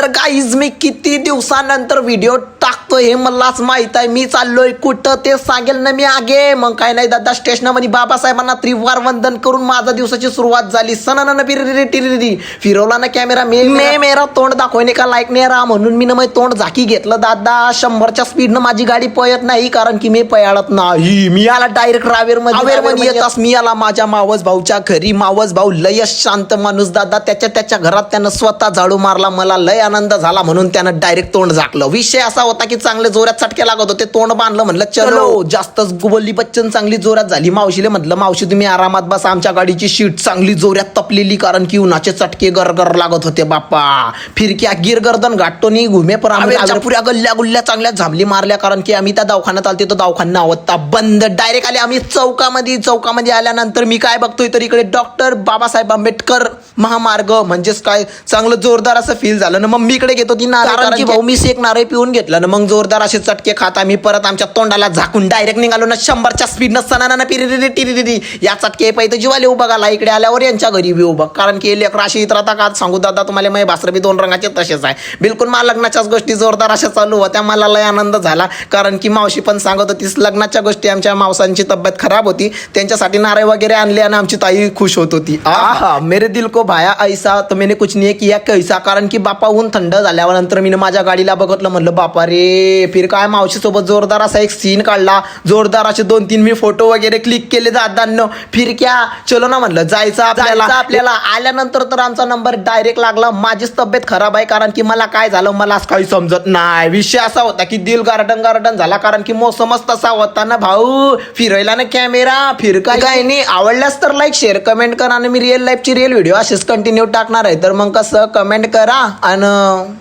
तर गाईज मी किती दिवसानंतर व्हिडिओ टाकतोय हे मलाच माहित आहे. मी चाललोय कुठं ते सांगेल ना मी आगे. मग काय नाही दादा, स्टेशनमध्ये बाबासाहेबांना त्रिवार वंदन करून माझा दिवसाची सुरुवात झाली. सणानं फिरवला ना कॅमेरा. मे मेरा तोंड दाखवणे का लायक नाही राहा म्हणून मी मग तोंड झाकी घेतलं दादा. 100च्या स्पीडनं माझी गाडी पळत नाही कारण की मी पळत नाही. मी आला डायरेक्ट रावेरमध्ये येतास मी आला माझ्या मावस भाऊच्या घरी. मावस भाऊ लय शांत माणूस दादा. त्याच्या घरात त्यानं स्वतः झाडू मारला. मला लय आनंद झाला म्हणून त्यानं डायरेक्ट तोंड झाकलं. विषय असा होता की चांगले जोरात चटके लागत होते. तोंड बांधलं, म्हणलं चलो. जास्तच बोलली बच्चन चांगली जोरात झाली. मावशीले म्हटलं मावशी तुम्ही आरामात बसा, आमच्या गाडीची शीट चांगली जोरात तपलेली कारण की उन्हाचे चटके गरगर लागत होते बाप्पा. फिरक्या गिरगर्दन गाठतोनी घुमे पर आम्ही पुऱ्या गल्ल्या गुल्ल्या चांगल्या झांबली मारल्या कारण की आम्ही त्या दवाखान्यात आलते. तो दवाखाना होता बंद. डायरेक्ट आले आम्ही चौकामध्ये आल्यानंतर मी काय बघतोय तर इकडे डॉक्टर बाबासाहेब आंबेडकर महामार्ग म्हणजेच काय चांगलं जोरदार असं फील झालं ना. मग मी इकडे घेतो ती नारळ कारण की भाऊ मी एक नारळ पिऊन घेतलं ना. मग जोरदार असे चटके खात आम्ही परत आमच्या तोंडाला झाकून डायरेक्ट निघालो ना 100च्या स्पीडनं. सणाना टिरी या चटके पाहिजे जीवाले उभा गाला. इकडे आल्यावर यांच्या घरी बी उभा कारण की लेकर अशी इतराता का सांगू दादा तुम्हाला. माझे भासर बी 2 रंगाचे तसेच आहे बिलकुल. मला लग्नाच्याच गोष्टी जोरदार अशा चालू होत्या. मला लय आनंद झाला कारण की मावशी पण सांगत होती लग्नाच्या गोष्टी. आमच्या मावसांची तब्येत खराब होती त्यांच्यासाठी नारळ वगैरे आणले आणि आमची ताई खुश होत होती. आहा मेरे दिल को भाया ऐसा तो मैंने कुछ नहीं किया कैसा. कारण की बापा ऊन थंड झाल्यावर नंतर मी माझ्या गाडीला बघितलं, म्हणलं बापा रे. फिर काय मावशी सोबत जोरदार असा एक सीन काढला. जोरदार असे 2-3 मी फोटो वगैरे क्लिक केले दादांनो. फिर क्या चलो ना म्हणलं जायचं आपल्याला. आल्यानंतर तर आमचा नंबर डायरेक्ट लागला. माझीच तब्येत खराब आहे कारण की मला काय झालं मला काही समजत नाही. विषय असा होता की दिल गार्डन झाला कारण की मोसमच तसा होता ना भाऊ. फिरवायला ना कॅमेरा. फिर काय नाही. आवडल्यास तर लाईक शेअर कमेंट करा आणि मी रिअल व्हिडिओ असेच कंटिन्यू टाकणार आहे. तर मग कसं कमेंट करा आणि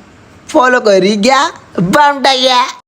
फॉलो करी घ्या. बामटा घ्या.